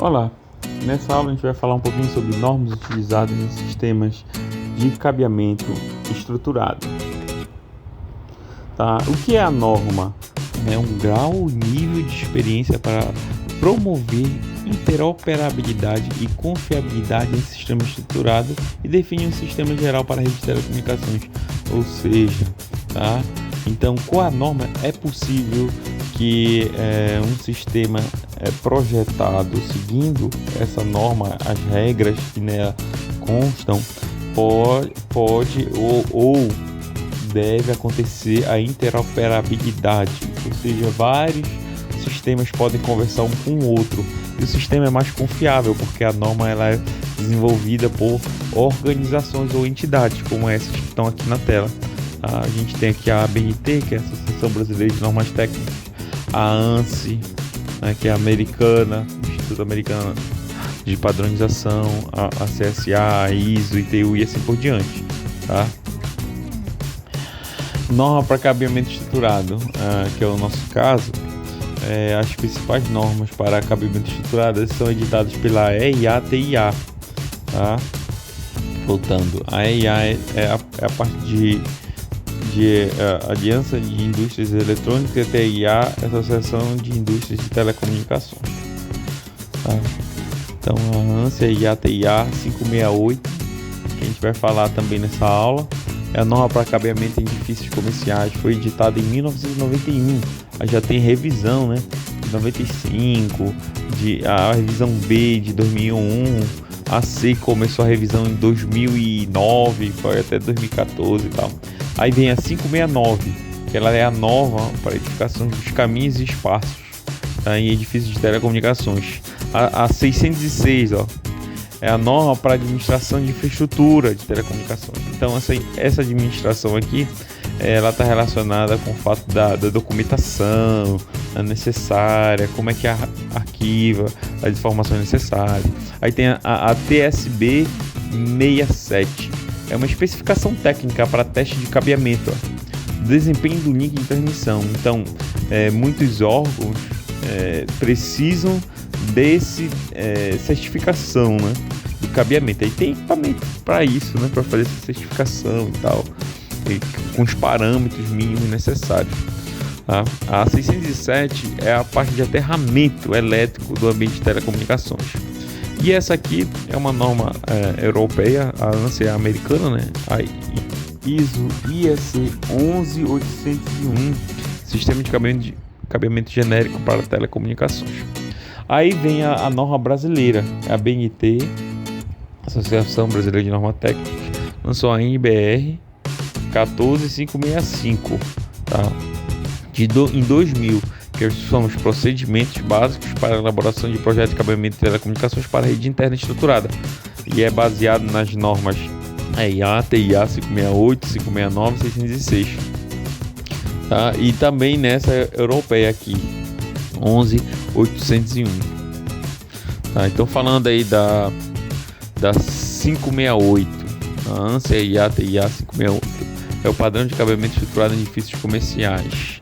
Olá, nessa aula a gente vai falar um pouquinho sobre normas utilizadas em sistemas de cabeamento estruturado. Tá? O que é a norma? É um grau ou nível de experiência para promover interoperabilidade e confiabilidade em sistema estruturado e define um sistema geral para a rede de telecomunicações. Ou seja, tá? Então, com a norma é possível que um sistema projetado seguindo essa norma, as regras que nela constam, pode ou deve acontecer a interoperabilidade, ou seja, vários sistemas podem conversar um com o outro e o sistema é mais confiável porque a norma ela é desenvolvida por organizações ou entidades como essas que estão aqui na tela. A gente tem aqui a ABNT, que é a Associação Brasileira de Normas Técnicas, a ANSI, né, que é a americana, Instituto Americano de Padronização, a CSA, a ISO, ITU e assim por diante. Tá? Norma para cabeamento estruturado, que é o nosso caso. As principais normas para cabeamento estruturado são editadas pela EIA-TIA. Tá? Voltando, a EIA é a parte de Aliança de Indústrias Eletrônicas, e a TIA é a Associação de Indústrias de Telecomunicações. Tá? Então a ANSI é a IATIA 568, que a gente vai falar também nessa aula. É a norma para cabeamento em edifícios comerciais, foi editada em 1991, já tem revisão, né, de 95, a revisão B de 2001, a C começou a revisão em 2009, foi até 2014 e tal. Aí vem a 569, que ela é a norma para edificação dos caminhos e espaços, tá, em edifícios de telecomunicações. A 606, é a norma para administração de infraestrutura de telecomunicações. Então essa administração aqui, ela está relacionada com o fato da documentação necessária, como é que arquiva as informações necessárias. Aí tem a TSB 67, é uma especificação técnica para teste de cabeamento, desempenho do link de transmissão. Então muitos órgãos precisam desse certificação, né, de cabeamento. Aí tem equipamento para isso, né, para fazer essa certificação e tal, com os parâmetros mínimos necessários. Tá? A 607 é a parte de aterramento elétrico do ambiente de telecomunicações. E essa aqui é uma norma europeia, a ANSI é americana, né? A ISO IEC 11801, Sistema de Cabeamento Genérico para Telecomunicações. Aí vem a norma brasileira, a BNT, Associação Brasileira de Normas Técnicas, lançou a NBR 14565, tá? Em 2000, que são os procedimentos básicos para a elaboração de projetos de cabeamento de telecomunicações para a rede interna estruturada, e é baseado nas normas EIA, TIA 568, 569 e 606, tá? E também nessa europeia aqui, 11801. Tá? Então falando aí da 568, a ANSI é IATIA 568, é o padrão de cabeamento estruturado em edifícios comerciais.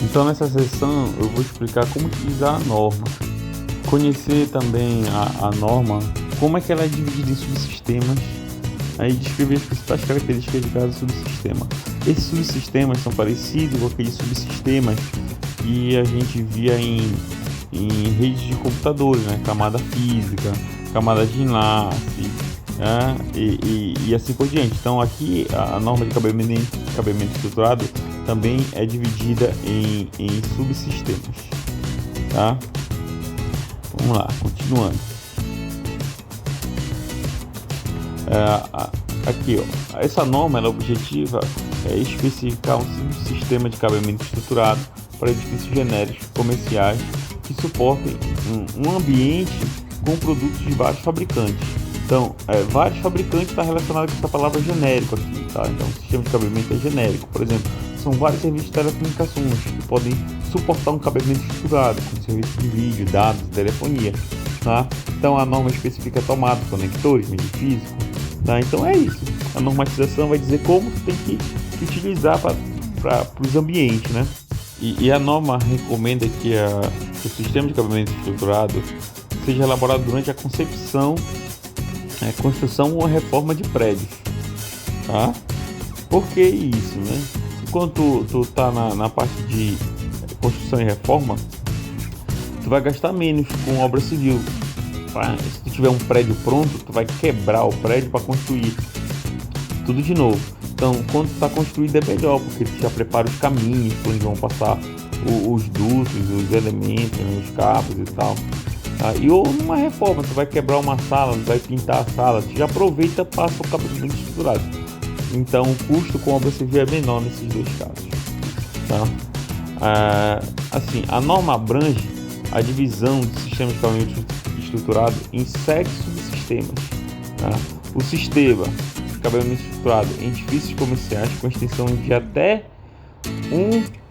Então nessa sessão eu vou explicar como utilizar a norma, conhecer também a norma, como é que ela é dividida em subsistemas, aí descrever as principais características de cada subsistema. Esses subsistemas são parecidos com aqueles subsistemas que a gente via em redes de computadores, né? Camada física, camada de enlace, né? E assim por diante. Então aqui a norma de cabeamento estruturado também é dividida em subsistemas, tá? Vamos lá, continuando. Aqui, essa norma ela objetiva especificar um sistema de cabeamento estruturado para edifícios genéricos comerciais que suportem um ambiente com produtos de vários fabricantes. Então, vários fabricantes está relacionado com essa palavra genérico aqui, tá? Então, o sistema de cabeamento é genérico. Por exemplo, são vários serviços de telecomunicações que podem suportar um cabeamento estruturado, como serviços de vídeo, dados, telefonia, tá? Então, a norma especifica tomadas, conectores, mídia física, tá? Então, é isso. A normatização vai dizer como você tem que utilizar para os ambientes, né? E a norma recomenda que o sistema de cabeamento estruturado seja elaborado durante a concepção, construção ou reforma de prédios, tá? Por que isso, né? Enquanto tu tá na parte de construção e reforma, tu vai gastar menos com obra civil. Tá? Se tu tiver um prédio pronto, tu vai quebrar o prédio para construir tudo de novo. Então, quando está construído é melhor, porque tu já prepara os caminhos por onde vão passar os dutos, os elementos, os cabos e tal. E ou numa reforma, tu vai quebrar uma sala, tu vai pintar a sala, tu já aproveita e passa o cabeamento estruturado. Então, o custo com obra civil é menor nesses dois casos. Tá? Assim, a norma abrange a divisão de sistemas de cabeamento estruturado em 7 subsistemas. Tá? O sistema de cabeamento estruturado em edifícios comerciais com extensão de até 1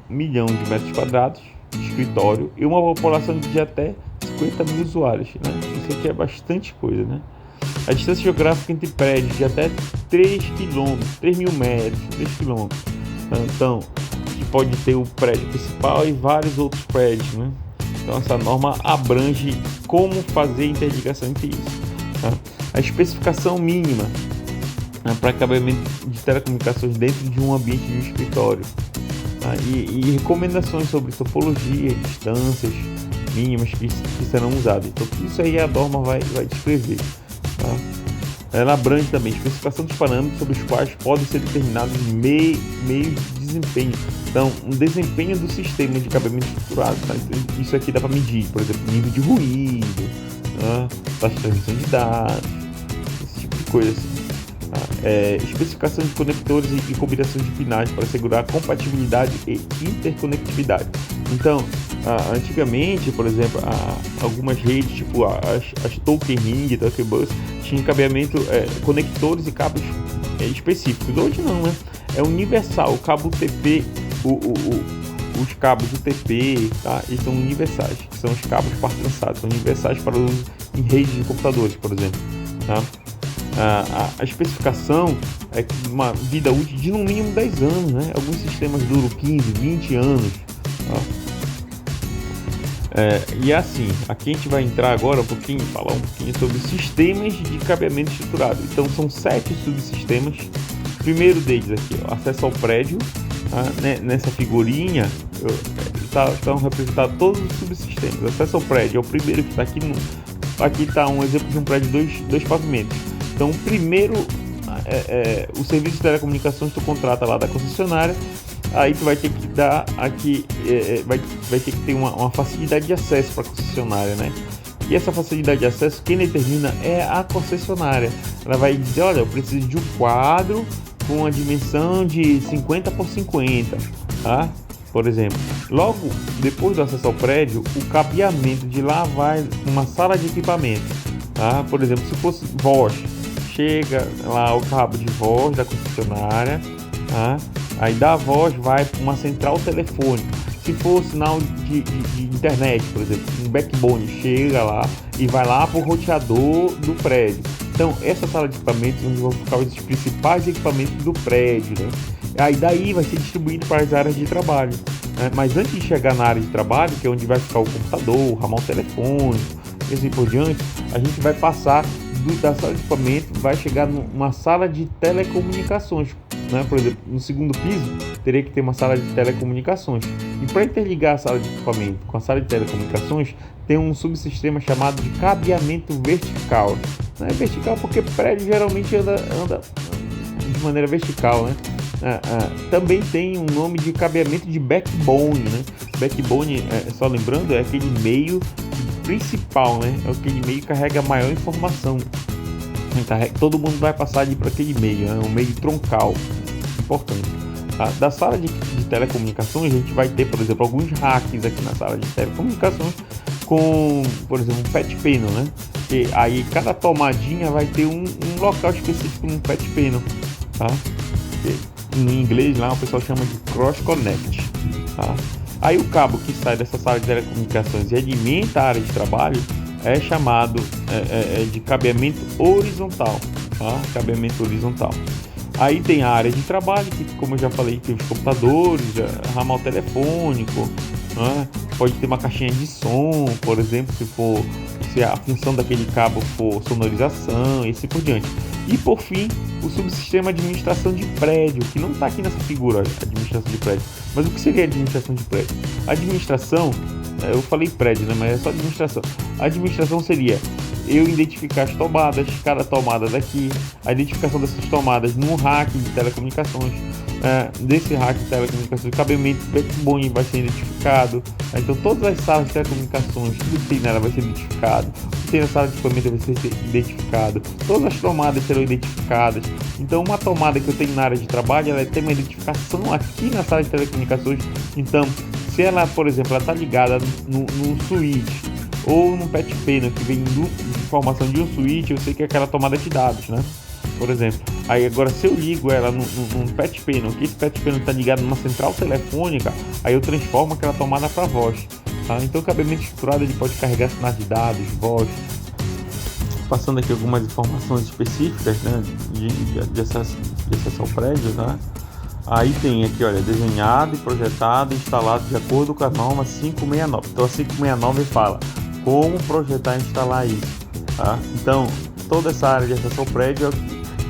milhão de metros quadrados de escritório e uma população de até 50 mil usuários. Né? Isso aqui é bastante coisa, né? A distância geográfica entre prédios de até 3 mil metros, 3 km. Então, que pode ter o prédio principal e vários outros prédios, né? Então, essa norma abrange como fazer interligação entre isso. Tá? A especificação mínima para cabeamento de telecomunicações dentro de um ambiente de um escritório. Tá? E recomendações sobre topologia, distâncias mínimas que serão usadas. Então, isso aí a norma vai descrever. Tá? Ela abrange também a especificação dos parâmetros sobre os quais podem ser determinados meios de desempenho. Então, um desempenho do sistema de cabeamento estruturado. Tá? Então, isso aqui dá para medir, por exemplo, nível de ruído, taxa de transmissão de dados, esse tipo de coisa assim. Especificação de conectores e combinação de pinagem para assegurar compatibilidade e interconectividade. Então, antigamente, por exemplo, algumas redes, tipo as Token Ring, Token Bus, tinham cabeamento, conectores e cabos específicos. Hoje não, né? É universal. O cabo UTP, os cabos UTP, tá? Eles são universais, que são os cabos par trançados, são universais para uso em redes de computadores, por exemplo. Tá? A especificação é uma vida útil de no mínimo 10 anos, né? Alguns sistemas duram 15, 20 anos. Tá? E assim, aqui a gente vai entrar agora falar um pouquinho sobre sistemas de cabeamento estruturado. Então são 7 subsistemas. O primeiro deles aqui, acesso ao prédio. Nessa figurinha estão representados todos os subsistemas. Acesso ao prédio é o primeiro que está aqui. Aqui está um exemplo de um prédio de dois pavimentos. Então, primeiro, o serviço de telecomunicações tu contrata lá da concessionária, aí tu vai ter que dar aqui, vai ter que ter uma facilidade de acesso para a concessionária, né? E essa facilidade de acesso, quem determina é a concessionária. Ela vai dizer, olha, eu preciso de um quadro com a dimensão de 50 por 50, tá? Por exemplo, logo depois do acesso ao prédio, o cabeamento de lá vai uma sala de equipamento, tá? Por exemplo, se fosse voz, chega lá o cabo de voz da concessionária, tá? Aí da voz vai para uma central telefônica. Se for sinal de internet, por exemplo, um backbone chega lá e vai lá para o roteador do prédio. Então, essa sala de equipamentos onde vão ficar os principais equipamentos do prédio, né? Aí daí vai ser distribuído para as áreas de trabalho, né? Mas antes de chegar na área de trabalho, que é onde vai ficar o computador, o ramal telefônico e assim por diante, a gente vai passar da sala de equipamento, vai chegar numa sala de telecomunicações, né? Por exemplo, no segundo piso teria que ter uma sala de telecomunicações, e para interligar a sala de equipamento com a sala de telecomunicações tem um subsistema chamado de cabeamento vertical. Não é vertical porque prédio geralmente anda de maneira vertical, né? Também tem um nome de cabeamento de backbone, né? Backbone, só lembrando, é aquele meio principal, né? É aquele meio que carrega maior informação. Todo mundo vai passar ali para aquele meio, né? Um meio troncal, importante. Da sala de telecomunicações, a gente vai ter, por exemplo, alguns racks aqui na sala de telecomunicações com, por exemplo, um patch panel, né? E aí cada tomadinha vai ter um local específico no patch panel, tá? Em inglês lá o pessoal chama de cross connect, tá? Aí o cabo que sai dessa sala de telecomunicações e alimenta a área de trabalho é chamado de cabeamento horizontal, tá? Cabeamento horizontal. Aí tem a área de trabalho, que como eu já falei, tem os computadores, ramal telefônico, né? pode ter uma caixinha de som, por exemplo, se a função daquele cabo for sonorização e assim por diante. E por fim, o subsistema administração de prédio, que não está aqui nessa figura, administração de prédio. Mas o que seria administração de prédio? Administração, eu falei prédio, né? Mas é só administração. A administração seria eu identificar as tomadas, cada tomada daqui, a identificação dessas tomadas num rack de telecomunicações, desse rack de telecomunicações, o cabeamento backbone vai ser identificado, então todas as salas de telecomunicações, tudo que tem nela vai ser identificado, o que tem na sala de equipamento vai ser identificado, todas as tomadas serão identificadas. Então uma tomada que eu tenho na área de trabalho, ela tem uma identificação aqui na sala de telecomunicações. Então se ela, por exemplo, ela está ligada num switch ou num patch panel que vem informação de um switch, eu sei que é aquela tomada de dados, né? Por exemplo, aí agora se eu ligo ela num patch panel, que esse patch panel está ligado numa central telefônica, aí eu transformo aquela tomada para voz, tá? Então o cabeamento estruturado ele pode carregar sinais de dados, voz. Passando aqui algumas informações específicas, né, de acesso ao prédio, tá? Aí tem aqui, olha, desenhado, projetado e instalado de acordo com a norma 569. Então a 569 fala como projetar e instalar isso, tá? Então toda essa área de acesso ao prédio é o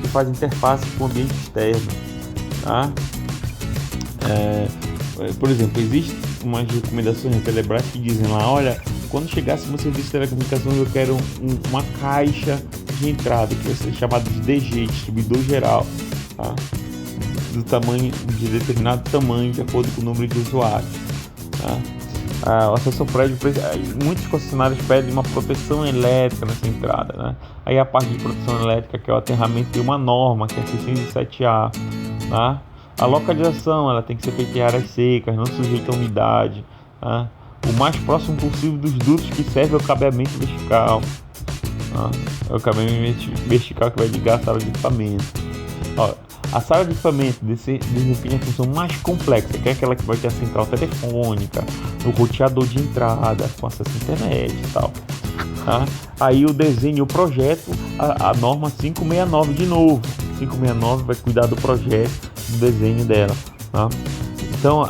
que faz interface com o ambiente externo, tá? Por exemplo, existem umas recomendações da Telebrás que dizem lá, olha, quando chegasse no serviço de telecomunicações eu quero uma caixa de entrada, que vai ser chamada de DG, distribuidor geral, tá? Do tamanho, de determinado tamanho, de acordo com o número de usuários, tá? O acesso ao prédio, muitos concessionários pedem uma proteção elétrica nessa entrada, né? Aí a parte de proteção elétrica, que é o aterramento, tem uma norma, que é a 607A, tá? A localização, ela tem que ser feita em áreas secas, não sujeita a umidade, tá? O mais próximo possível dos dutos que servem ao cabeamento vertical, tá? É o cabeamento vertical que vai ligar a sala de equipamento. Ó, a sala de equipamento desempenha a função mais complexa, que é aquela que vai ter a central telefônica, o roteador de entrada, com acesso à internet e tal, tá? Aí o desenho, o projeto, a norma 569 de novo. 569 vai cuidar do projeto, do desenho dela, tá? Então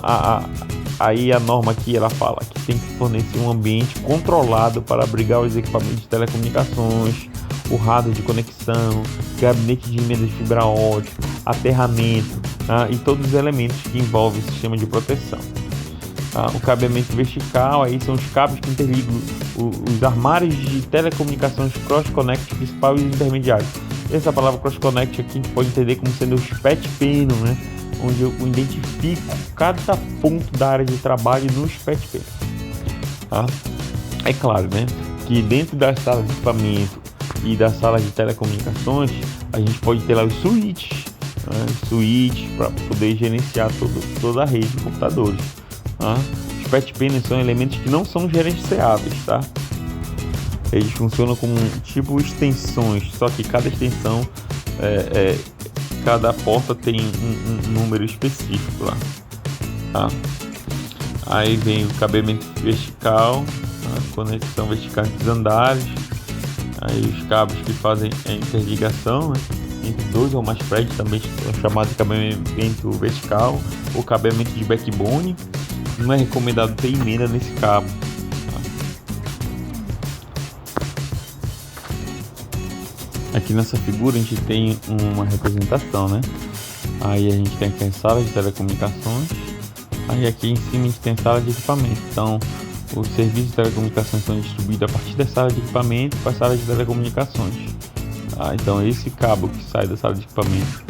aí a norma aqui ela fala que tem que fornecer um ambiente controlado para abrigar os equipamentos de telecomunicações, o rádio de conexão, gabinete de emenda de fibra ótica, aterramento, tá? E todos os elementos que envolvem o sistema de proteção. Tá? O cabeamento vertical, aí são os cabos que interligam os armários de telecomunicações cross-connect principal e intermediário. Essa palavra cross-connect aqui a gente pode entender como sendo os patch panel, né? Onde eu identifico cada ponto da área de trabalho nos patch panel. Tá? É claro, né, que dentro da sala de equipamento e da sala de telecomunicações a gente pode ter lá os switches, né? Switch para poder gerenciar toda a rede de computadores, tá? Os patch panels são elementos que não são gerenciáveis, tá? Eles funcionam como tipo extensões, só que cada extensão cada porta tem um número específico lá, tá? Aí vem o cabeamento vertical, a conexão vertical entre os andares, aí os cabos que fazem a interligação, né, entre dois ou mais prédios também são chamados de cabeamento vertical ou cabeamento de backbone. Não é recomendado ter emenda nesse cabo. Aqui nessa figura a gente tem uma representação, né? Aí a gente tem aqui as salas de telecomunicações. Aí aqui em cima a gente tem a sala de equipamento. Então os serviços de telecomunicações são distribuídos a partir da sala de equipamento para a sala de telecomunicações. Então esse cabo que sai da sala de equipamento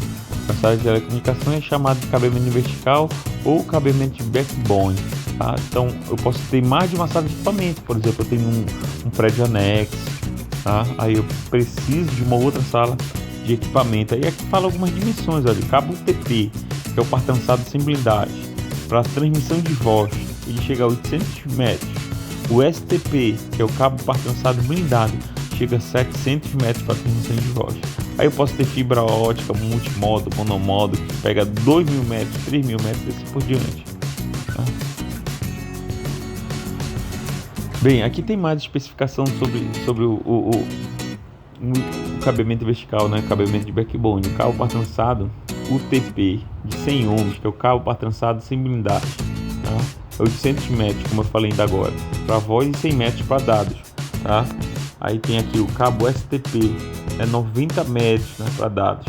para a sala de telecomunicações é chamado de cabeamento vertical ou cabeamento de backbone. Tá? Então eu posso ter mais de uma sala de equipamento. Por exemplo, eu tenho um prédio anexo. Tá? Aí eu preciso de uma outra sala de equipamento. Aí aqui fala algumas dimensões, olha, cabo UTP, que é o par trançado sem blindagem, para transmissão de voz, ele chega a 800 metros. O STP, que é o cabo par trançado blindado, chega a 700 metros para transmissão de voz. Aí eu posso ter fibra ótica, multimodo, monomodo, que pega 2.000 metros, 3.000 metros e assim por diante. Tá? Bem, aqui tem mais especificação sobre o cabeamento vertical, né? Cabeamento de backbone, o cabo par trançado UTP de 100 ohms, que é o cabo par trançado sem blindagem. Tá? 800 metros, como eu falei ainda agora, para voz, e 100 metros para dados, tá? Aí tem aqui o cabo STP, 90 metros, né, para dados.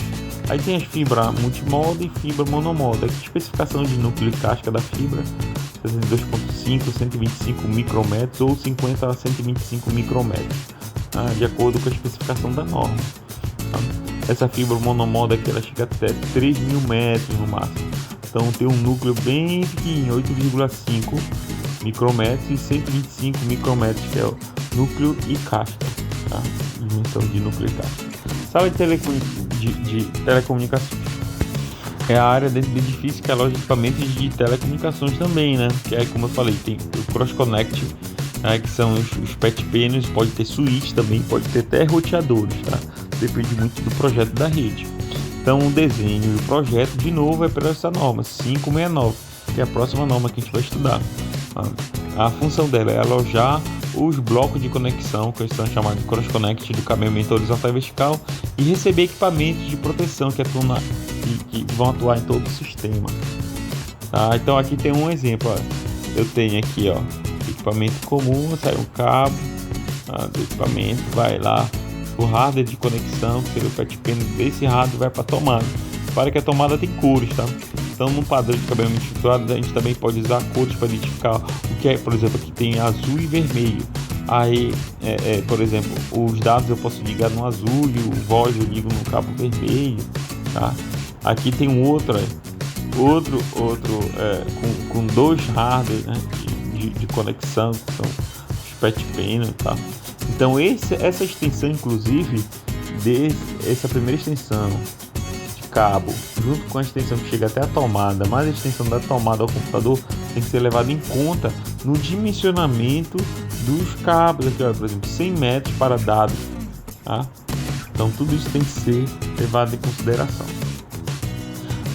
Aí tem as fibras multimodo e fibra monomodo. Aqui especificação de núcleo e casca da fibra, 62.5, 125 micrômetros ou 50 a 125 micrômetros, tá? De acordo com a especificação da norma, tá? Essa fibra monomodo aqui ela chega até 3.000 metros no máximo. Então tem um núcleo bem pequenininho, 8,5 micrômetros e 125 micrômetros, que é o núcleo e casca, tá? Dimensão de núcleo e casca. Sala de telecomunicações é a área dentro do edifício que aloja equipamentos de telecomunicações também, né? Que é, como eu falei, tem o Cross Connect, né? Que são os PET pênis, pode ter switch também, pode ter até roteadores, tá? Depende muito do projeto da rede. Então o desenho e o projeto, de novo, é para essa norma 569, que é a próxima norma que a gente vai estudar. A função dela é alojar os blocos de conexão, que são chamados de Cross Connect, do cabeamento horizontal e vertical, e receber equipamentos de proteção que vão atuar em todo o sistema. Tá? Então aqui tem um exemplo. Eu tenho aqui, equipamento comum, sai um cabo, tá, do equipamento, vai lá o hardware de conexão, que seria o PET pênis desse hardware, vai para a tomada. Para que a tomada tem cores, tá? Então no padrão de cabeamento estruturado a gente também pode usar cores para identificar o que é. Por exemplo, aqui tem azul e vermelho. Aí, por exemplo, os dados eu posso ligar no azul e o voz eu ligo no cabo vermelho, tá? Aqui tem um outro com dois hardware, né, de conexão, que são os PET pênis, tá? Então essa extensão, inclusive, essa primeira extensão de cabo, junto com a extensão que chega até a tomada, mais a extensão da tomada ao computador, tem que ser levado em conta no dimensionamento dos cabos. Aqui, por exemplo, 100 metros para dados, tá? Então tudo isso tem que ser levado em consideração,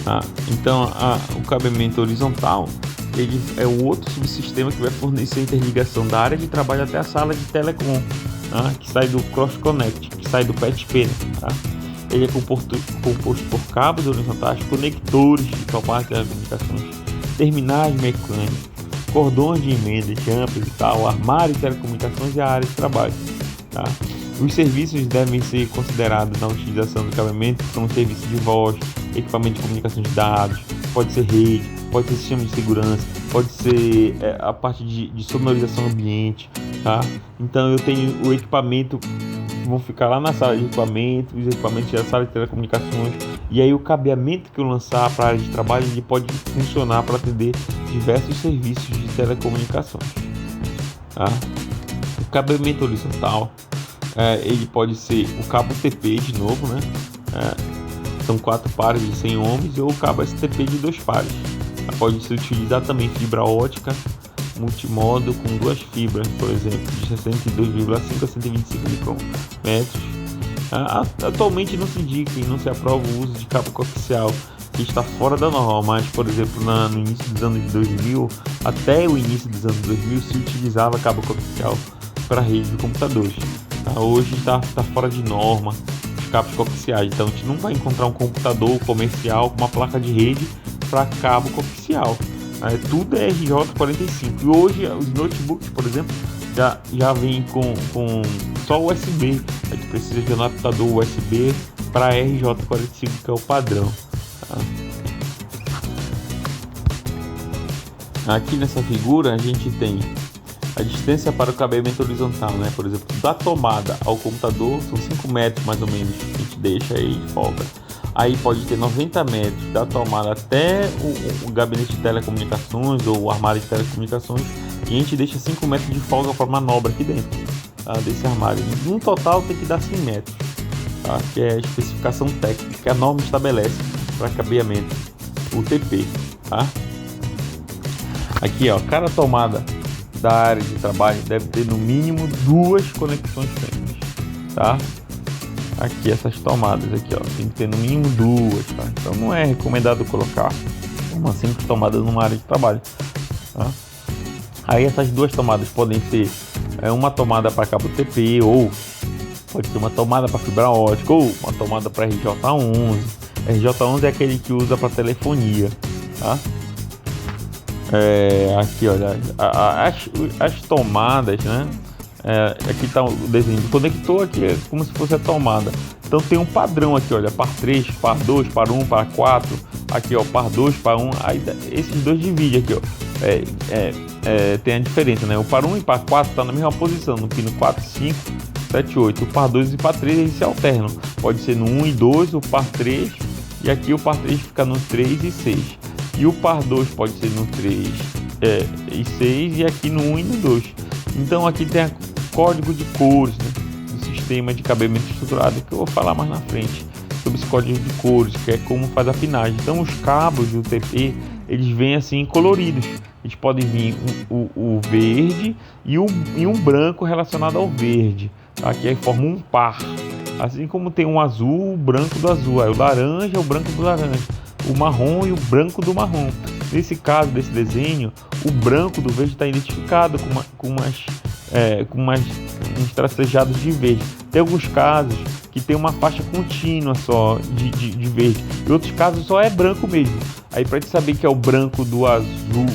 tá? Então o cabeamento horizontal, ele é o outro subsistema que vai fornecer a interligação da área de trabalho até a sala de telecom, tá? Que sai do Cross Connect, que sai do PET pênis, tá? Ele é composto por cabos horizontais, conectores de tomada de telecomunicações, terminais mecânicos, cordões de emenda, jumpers e tal, armário de telecomunicações e a área de trabalho, tá? Os serviços devem ser considerados na utilização do cabeamento, que são serviços de voz, equipamento de comunicação de dados, pode ser rede, pode ser sistema de segurança, pode ser a parte de sonorização ambiente, tá? Então eu tenho o equipamento que vão ficar lá na sala de equipamento, os equipamentos da sala de telecomunicações, e aí o cabeamento que eu lançar para a área de trabalho, ele pode funcionar para atender diversos serviços de telecomunicações, tá? O cabeamento horizontal, ele pode ser o cabo TP de novo, né? São 4 pares de 100 ohms, ou o cabo STP de 2 pares. Pode se utilizar também fibra ótica multimodo com 2 fibras, por exemplo, de 62,5 a 125 micrômetros. Atualmente não se indica e não se aprova o uso de cabo coaxial, que está fora da norma, mas, por exemplo, no início dos anos 2000, até o início dos anos 2000, se utilizava cabo coaxial para rede de computadores. Hoje está fora de norma os cabos coaxiais, então a gente não vai encontrar um computador comercial com uma placa de rede para cabo coaxial. Tudo é RJ45, e hoje os notebooks, por exemplo, já vem com só USB. A gente precisa de um adaptador USB para RJ45, que é o padrão, tá? Aqui nessa figura a gente tem a distância para o cabeamento horizontal, né? Por exemplo, da tomada ao computador são 5 metros mais ou menos, a gente deixa aí de folga. Aí pode ter 90 metros da tomada até o gabinete de telecomunicações ou o armário de telecomunicações, e a gente deixa 5 metros de folga para manobra aqui dentro, tá? Desse armário. No total tem que dar 100 metros, tá? Que é a especificação técnica que a norma estabelece para cabeamento, o TP, tá? Aqui, cada tomada da área de trabalho deve ter no mínimo 2 conexões fêmeas, tá? Aqui essas tomadas aqui, tem que ter no mínimo 2, tá? Então não é recomendado colocar uma simples tomada numa área de trabalho, tá? Aí essas 2 tomadas podem ser uma tomada para cabo TP, ou pode ser uma tomada para fibra ótica, ou uma tomada para RJ11. RJ11 é aquele que usa para telefonia, tá? Aqui, olha, as tomadas, né? Aqui está o desenho do conector, aqui é como se fosse a tomada. Então tem um padrão aqui, olha, par 3, par 2, par 1, par 4. Aqui, ó, par 2, par 1. Aí esses dois dividem aqui, ó. Tem a diferença, né? O par 1 e par 4 está na mesma posição, no pino 4, 5, 7, 8. O par 2 e par 3 eles se alternam. Pode ser no 1 e 2, o par 3. E aqui o par 3 fica no 3 e 6. E o par 2 pode ser no 3 e 6. E aqui no 1 e no 2. Então aqui tem código de cores, né, do sistema de cabeamento estruturado, que eu vou falar mais na frente sobre esse código de cores, que é como faz a pinagem. Então os cabos do TP, eles vêm assim coloridos. Eles podem vir o verde e um branco relacionado ao verde, tá? Que aí forma um par. Assim como tem um azul, o branco do azul, aí o laranja, o branco do laranja, o marrom e o branco do marrom. Nesse caso desse desenho, o branco do verde está identificado com uns tracejados de verde. Tem alguns casos que tem uma faixa contínua só de verde, e outros casos só é branco mesmo. Aí para te saber que é o branco do azul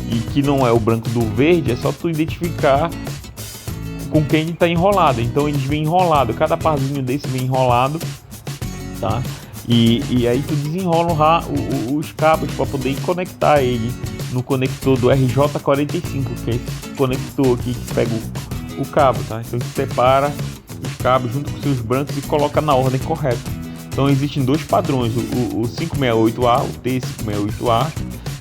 e que não é o branco do verde, é só tu identificar com quem está enrolado. Então eles vêm enrolado, cada parzinho desse vem enrolado, tá? E aí tu desenrola os cabos para poder conectar ele no conector do RJ45, que é esse conector aqui que pega o cabo, tá? Então tu separa os cabos junto com seus brancos e coloca na ordem correta. Então existem dois padrões, o 568A, o T568A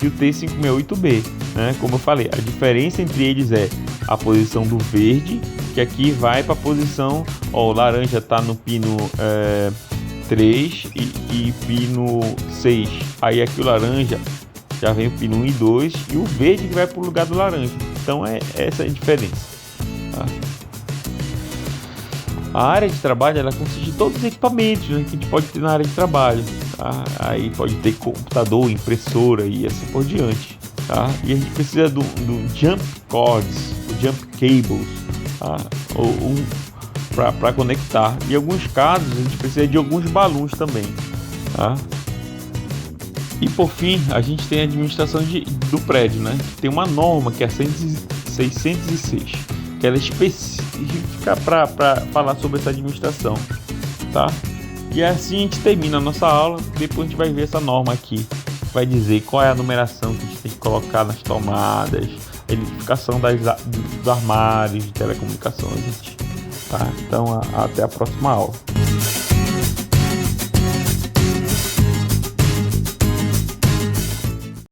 e o T568B, né? Como eu falei, a diferença entre eles é a posição do verde, que aqui vai para a posição, ó, o laranja está no pino 3 e pino 6. Aí aqui o laranja já vem o pino 1 e 2 e o verde que vai para o lugar do laranja. Então essa é a diferença, tá? A área de trabalho, ela consiste de todos os equipamentos, né, que a gente pode ter na área de trabalho, tá? Aí pode ter computador, impressora e assim por diante, tá? E a gente precisa do jump cords, o jump cables, tá? Para conectar. Em alguns casos a gente precisa de alguns balões também, tá? E por fim a gente tem a administração do prédio, né? Tem uma norma que é a 606, que ela é específica para falar sobre essa administração, tá? E assim a gente termina a nossa aula. Depois a gente vai ver essa norma aqui, vai dizer qual é a numeração que a gente tem que colocar nas tomadas, a identificação dos armários de telecomunicações, tá? Então até a próxima aula.